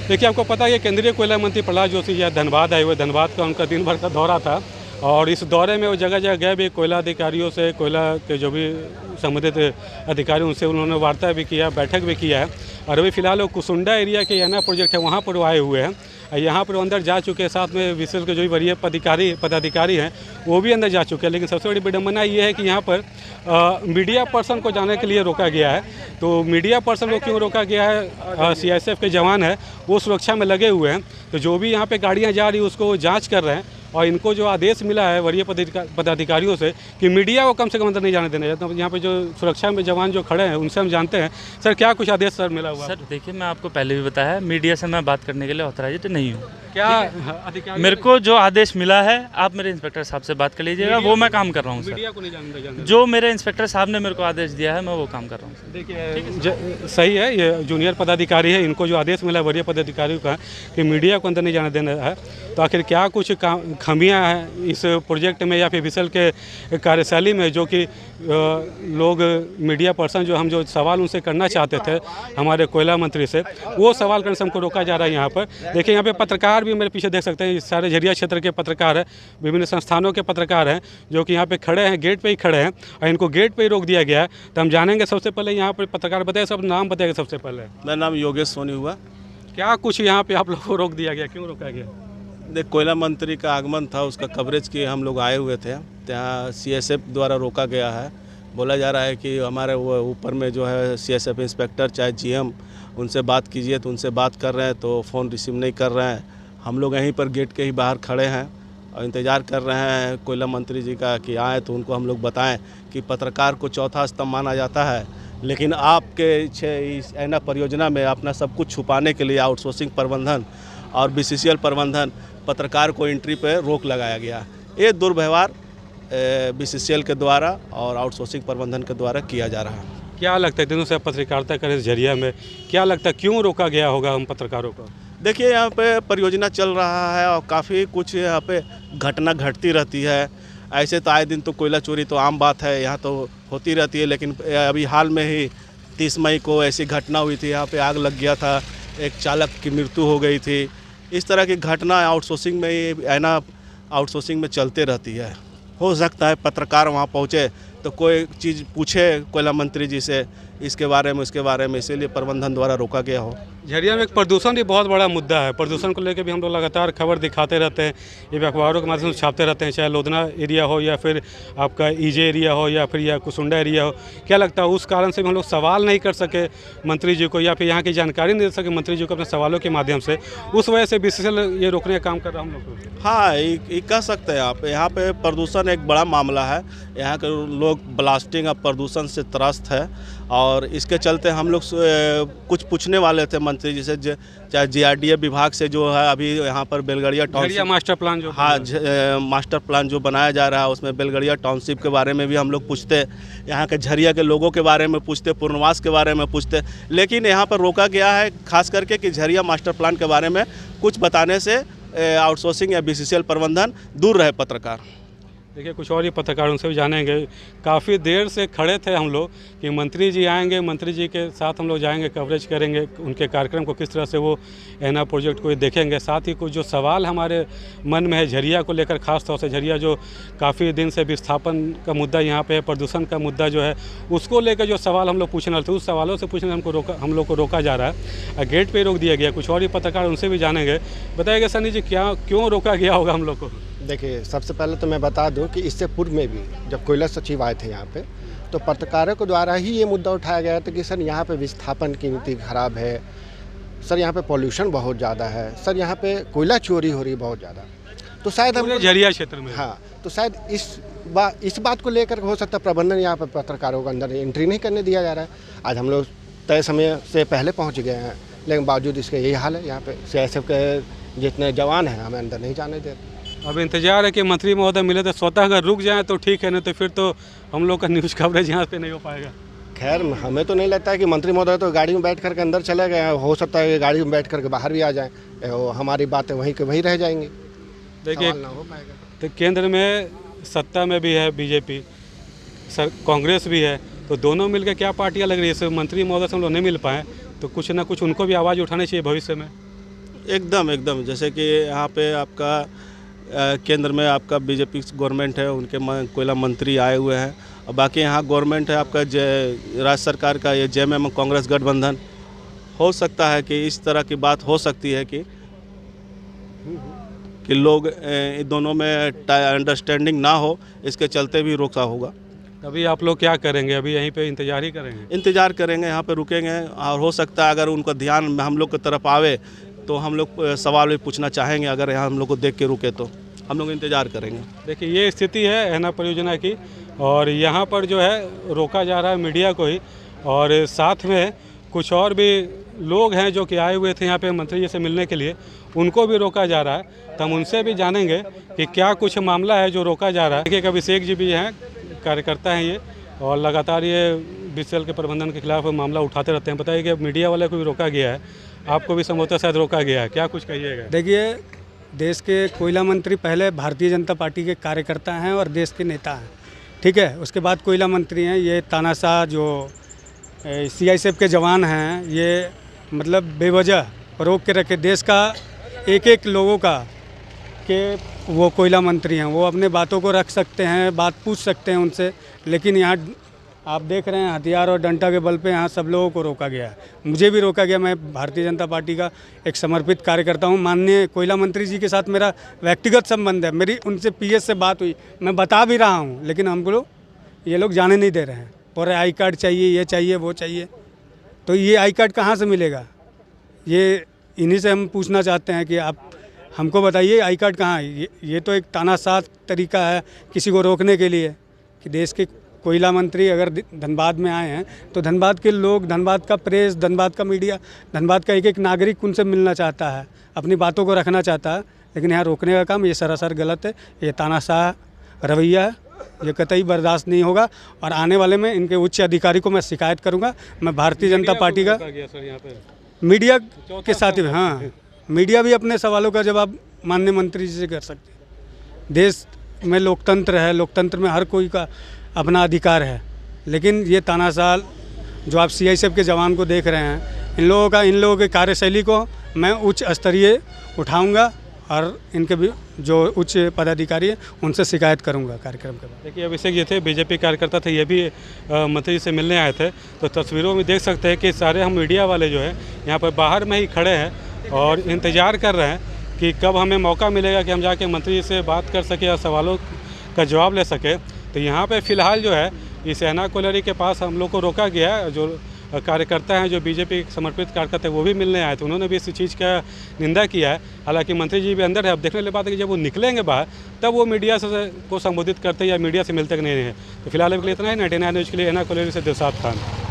देखिए, आपको पता है कि केंद्रीय कोयला मंत्री प्रहलाद जोशी यह धनबाद आए हुए, धनबाद का उनका दिन भर का दौरा था और इस दौरे में वो जगह जगह गए भी, कोयला अधिकारियों से, कोयला के जो भी संबंधित अधिकारी उनसे उन्होंने वार्ता भी किया, बैठक भी किया है। और अभी फिलहाल वो कुसुंडा एरिया के एना प्रोजेक्ट है, वहाँ पर वो आए हुए हैं। यहाँ पर वो अंदर जा चुके हैं, साथ में विशेष के जो भी वरीय पदाधिकारी हैं वो भी अंदर जा चुके हैं। लेकिन सबसे बड़ी विडम्बना ये है कि यहाँ पर मीडिया पर्सन को जाने के लिए रोका गया है। तो मीडिया पर्सन को क्यों रोका गया है? सीआईएसएफ के जवान हैं, वो सुरक्षा में लगे हुए हैं। तो जो भी यहाँ पे गाड़ियाँ जा रही है उसको जांच कर रहे हैं और इनको जो आदेश मिला है वरीय पदाधिकारियों से कि मीडिया को कम से कम अंदर नहीं जाने देना। तो यहाँ पे जो सुरक्षा में जवान जो खड़े हैं उनसे हम जानते हैं, सर क्या कुछ आदेश सर मिला हुआ? सर देखिए, मैं आपको पहले भी बताया, मीडिया से मैं बात करने के लिए ऑथराइज्ड नहीं हूँ। क्या अधिकारी मेरे को जो आदेश मिला है, आप मेरे इंस्पेक्टर साहब से बात कर लीजिएगा, वो मैं काम कर रहा हूँ सर। मीडिया को नहीं जाने देना। जो मेरे इंस्पेक्टर साहब ने मेरे को आदेश दिया है, मैं वो काम कर रहा हूँ सर। देखिए, सही है, ये जूनियर पदाधिकारी है, इनको जो आदेश मिला है वरीय पदाधिकारियों का कि मीडिया को अंदर नहीं जाने देना है। तो आखिर क्या कुछ खामियां हैं इस प्रोजेक्ट में या फिर विशल के कार्यशैली में, जो कि लोग मीडिया पर्सन जो हम जो सवाल उनसे करना चाहते थे हमारे कोयला मंत्री से, वो सवाल करने से हमको रोका जा रहा है यहाँ पर। देखिए, यहाँ पे पत्रकार भी मेरे पीछे देख सकते हैं, सारे झरिया क्षेत्र के पत्रकार हैं, विभिन्न संस्थानों के पत्रकार हैं जो कि यहाँ पे खड़े हैं, गेट पे ही खड़े हैं और इनको गेट पे ही रोक दिया गया है। तो हम जानेंगे सबसे पहले यहाँ पर पत्रकार बताए, सब नाम बताएगा सबसे पहले। मेरा नाम योगेश सोनी हुआ। क्या कुछ यहाँ पे आप लोग को रोक दिया गया, क्यों रोका गया? देख, कोयला मंत्री का आगमन था, उसका कवरेज के हम लोग आए हुए थे। यहाँ सीएसएफ द्वारा रोका गया है। बोला जा रहा है कि हमारे वो ऊपर में जो है सीएसएफ इंस्पेक्टर चाहे जीएम, उनसे बात कीजिए, तो उनसे बात कर रहे हैं तो फ़ोन रिसीव नहीं कर रहे हैं। हम लोग यहीं पर गेट के ही बाहर खड़े हैं और इंतज़ार कर रहे हैं कोयला मंत्री जी का कि आए तो उनको हम लोग बताएं कि पत्रकार को चौथा स्तंभ माना जाता है, लेकिन आपके इस ऐना परियोजना में अपना सब कुछ छुपाने के लिए आउटसोर्सिंग प्रबंधन और बीसीसीएल प्रबंधन, पत्रकार को एंट्री पर रोक लगाया गया। ये दुर्व्यवहार बीसीसीएल के द्वारा और आउटसोर्सिंग प्रबंधन के द्वारा किया जा रहा है। क्या लगता है, दिनों से पत्रकारिता करें इस जरिया में, क्या लगता है क्यों रोका गया होगा हम पत्रकारों को? देखिए, यहाँ पे परियोजना चल रहा है और काफ़ी कुछ यहाँ पे घटना घटती रहती है। ऐसे तो आए दिन तो कोयला चोरी तो आम बात है, यहाँ तो होती रहती है। लेकिन अभी हाल में ही 30 मई को ऐसी घटना हुई थी, यहाँ पे आग लग गया था, एक चालक की मृत्यु हो गई थी। इस तरह की घटना आउटसोर्सिंग में ही ऐना आउटसोर्सिंग में चलते रहती है। हो सकता है पत्रकार वहाँ पहुँचे तो कोई चीज़ पूछे कोयला मंत्री जी से इसके बारे में, उसके बारे में, इसीलिए प्रबंधन द्वारा रोका गया हो। झरिया में एक प्रदूषण भी बहुत बड़ा मुद्दा है। प्रदूषण को लेकर भी हम लोग लगातार खबर दिखाते रहते हैं, ये भी अखबारों के माध्यम से छापते रहते हैं, चाहे लोधना एरिया हो या फिर आपका ईजे एरिया हो या फिर या कुसुंडा एरिया हो। क्या लगता है उस कारण से भी हम लोग सवाल नहीं कर सके मंत्री जी को या फिर यहाँ की जानकारी नहीं दे सके मंत्री जी को अपने सवालों के माध्यम से, उस वजह से बीसीसीएल ये रोकने का काम कर रहा है हम लोग को? हाँ, ये कह सकते हैं आप। यहाँ पे प्रदूषण एक बड़ा मामला है। यहाँ के लोग ब्लास्टिंग और प्रदूषण से त्रस्त है और इसके चलते हम लोग कुछ पूछने वाले थे मंत्री जी से, चाहे जीआरडीए विभाग से जो है अभी यहाँ पर बेलगड़िया टाउनशिप मास्टर प्लान जो, हाँ, मास्टर प्लान जो बनाया जा रहा है उसमें बेलगड़िया टाउनशिप के बारे में भी हम लोग पूछते, यहाँ के झरिया के लोगों के बारे में पूछते, पूर्णवास के बारे में पूछते। लेकिन यहाँ पर रोका गया है खास करके कि झरिया मास्टर प्लान के बारे में कुछ बताने से आउटसोर्सिंग या बीसीसीएल प्रबंधन दूर रहे पत्रकार। देखिए, कुछ और ही पत्रकार उनसे भी जानेंगे। काफ़ी देर से खड़े थे हम लोग कि मंत्री जी आएंगे, मंत्री जी के साथ हम लोग जाएंगे, कवरेज करेंगे उनके कार्यक्रम को, किस तरह से वो ऐना प्रोजेक्ट को देखेंगे। साथ ही कुछ जो सवाल हमारे मन में है झरिया को लेकर, खास तौर से झरिया जो काफ़ी दिन से विस्थापन का मुद्दा यहाँ पे है, प्रदूषण का मुद्दा जो है, उसको लेकर जो सवाल हम लोग पूछने वाले थे, उस सवालों से पूछने हम लोग को रोका जा रहा है। गेट पर रोक दिया गया। कुछ और ही पत्रकार उनसे भी जानेंगे। बताइएगा सनी जी, क्यों रोका गया होगा हम लोग को? देखिए, सबसे पहले तो मैं बता दूं कि इससे पूर्व में भी जब कोयला सचिव आए थे यहाँ पे, तो पत्रकारों के द्वारा ही ये मुद्दा उठाया गया था कि सर यहाँ पे विस्थापन की नीति खराब है, सर यहाँ पे पॉल्यूशन बहुत ज़्यादा है, सर यहाँ पे कोयला चोरी हो रही है बहुत ज़्यादा। तो शायद हम झरिया क्षेत्र में, हाँ, तो शायद इस बात को लेकर हो सकता है प्रबंधन यहाँ पर पत्रकारों को अंदर एंट्री नहीं करने दिया जा रहा है। आज हम लोग तय समय से पहले पहुँच गए हैं, लेकिन बावजूद इसके यही हाल है। यहाँ पे सीआईएसएफ के जितने जवान हैं हमें अंदर नहीं जाने देते। अब इंतजार है कि मंत्री महोदय मिले तो स्वतः अगर रुक जाए तो ठीक है, नहीं तो फिर तो हम लोग का न्यूज़ कवरेज यहाँ पे नहीं हो पाएगा। खैर, हमें तो नहीं लगता है कि मंत्री महोदय तो गाड़ी में बैठ करके अंदर चले गए हैं, हो सकता है कि गाड़ी में बैठ करके बाहर भी आ जाएं, हमारी बातें वहीं के वहीं रह जाएंगी, देखिए ना हो पाएगा। तो केंद्र में सत्ता में भी है बीजेपी, कांग्रेस भी है, तो दोनों मिलकर क्या पार्टियाँ लग रही है। मंत्री महोदय से हम लोग नहीं मिल पाए तो कुछ ना कुछ उनको भी आवाज़ उठानी चाहिए भविष्य में। एकदम एकदम, जैसे कि यहाँ पे आपका केंद्र में आपका बीजेपी गवर्नमेंट है, उनके कोयला मंत्री आए हुए हैं, और बाकी यहाँ गवर्नमेंट है आपका राज्य सरकार का, ये जेएमएम कांग्रेस गठबंधन। हो सकता है कि इस तरह की बात हो सकती है कि लोग इन दोनों में अंडरस्टैंडिंग ना हो, इसके चलते भी रोका होगा। अभी आप लोग क्या करेंगे? अभी यहीं पे इंतजार ही करेंगे? इंतज़ार करेंगे, यहाँ पे रुकेंगे, और हो सकता है अगर उनका ध्यान हम लोग की तरफ आवे तो हम लोग सवाल भी पूछना चाहेंगे। अगर यहाँ हम लोग को देख के रुके तो हम लोग इंतज़ार करेंगे। देखिए, ये स्थिति है ऐना परियोजना की, और यहाँ पर जो है रोका जा रहा है मीडिया को ही, और साथ में कुछ और भी लोग हैं जो कि आए हुए थे यहाँ पे मंत्री जी से मिलने के लिए, उनको भी रोका जा रहा है। तो हम उनसे भी जानेंगे कि क्या कुछ मामला है जो रोका जा रहा है। देखिए, अभिषेक जी भी हैं, कार्यकर्ता हैं ये, और लगातार ये बीसीएल के प्रबंधन के खिलाफ मामला उठाते रहते हैं। बताइए कि मीडिया वाले को भी रोका गया है, आपको भी संभवतः शायद रोका गया है, क्या कुछ कहिएगा? देखिए, देश के कोयला मंत्री पहले भारतीय जनता पार्टी के कार्यकर्ता हैं और देश के नेता हैं, ठीक है। उसके बाद कोयला मंत्री हैं। ये तानाशाह जो सीआईएसएफ के जवान हैं, ये मतलब बेवजह रोक के रखे देश का एक एक लोगों का, कि वो कोयला मंत्री हैं। वो अपने बातों को रख सकते हैं, बात पूछ सकते हैं उनसे, लेकिन यहाँ आप देख रहे हैं हथियार और डंडा के बल पे यहाँ सब लोगों को रोका गया है। मुझे भी रोका गया। मैं भारतीय जनता पार्टी का एक समर्पित कार्यकर्ता हूँ। माननीय कोयला मंत्री जी के साथ मेरा व्यक्तिगत संबंध है, मेरी उनसे पीएस से बात हुई, मैं बता भी रहा हूँ, लेकिन हमको ये लोग जाने नहीं दे रहे हैं। और आई कार्ड चाहिए, ये चाहिए, वो चाहिए। तो ये आई कार्ड कहाँ से मिलेगा? ये इन्हीं से हम पूछना चाहते हैं कि आप हमको बताइए आई कार्ड कहाँ है। ये तो एक तानाशाह तरीका है किसी को रोकने के लिए, कि देश के कोयला मंत्री अगर धनबाद में आए हैं तो धनबाद के लोग, धनबाद का प्रेस, धनबाद का मीडिया, धनबाद का एक एक नागरिक उनसे मिलना चाहता है, अपनी बातों को रखना चाहता है। लेकिन यहाँ रोकने का काम ये सरासर गलत है। ये तानाशाह रवैया है, ये कतई बर्दाश्त नहीं होगा। और आने वाले में इनके उच्च अधिकारी को मैं शिकायत करूँगा। मैं भारतीय जनता पार्टी का मीडिया के साथ ही, हाँ, मीडिया भी अपने सवालों का जवाब माननीय मंत्री जी से कर सकते हैं। देश में लोकतंत्र है, लोकतंत्र में हर कोई का अपना अधिकार है। लेकिन ये तानाशाह जो आप सीआईएसएफ के जवान को देख रहे हैं, इन लोगों के कार्यशैली को मैं उच्च स्तरीय उठाऊंगा, और इनके भी जो उच्च पदाधिकारी है उनसे शिकायत करूंगा कार्यक्रम के बाद। देखिए, अभिषेक ये थे, बीजेपी कार्यकर्ता थे, ये भी मंत्री जी से मिलने आए थे। तो तस्वीरों में देख सकते हैं कि सारे हम मीडिया वाले जो है यहाँ पर बाहर में ही खड़े हैं और इंतज़ार कर रहे हैं कि कब हमें मौका मिलेगा कि हम जाके मंत्री जी से बात कर सकें और सवालों का जवाब ले सकें। तो यहाँ पे फ़िलहाल जो है इस ऐना कोयलरी के पास हम लोग को रोका गया है। जो कार्यकर्ता हैं, जो बीजेपी समर्पित कार्यकर्ता हैं, वो भी मिलने आए थे। उन्होंने भी इस चीज़ का निंदा किया है। हालांकि मंत्री जी भी अंदर है। अब देखने वाली बात है कि जब वो निकलेंगे बाहर तब वो मीडिया से को संबोधित करते या मीडिया से मिलते कि नहीं है। तो फिलहाल अभी के लिए इतना ही। 99 न्यूज़ के लिए ऐना कोयलरी से दिलशाद खान।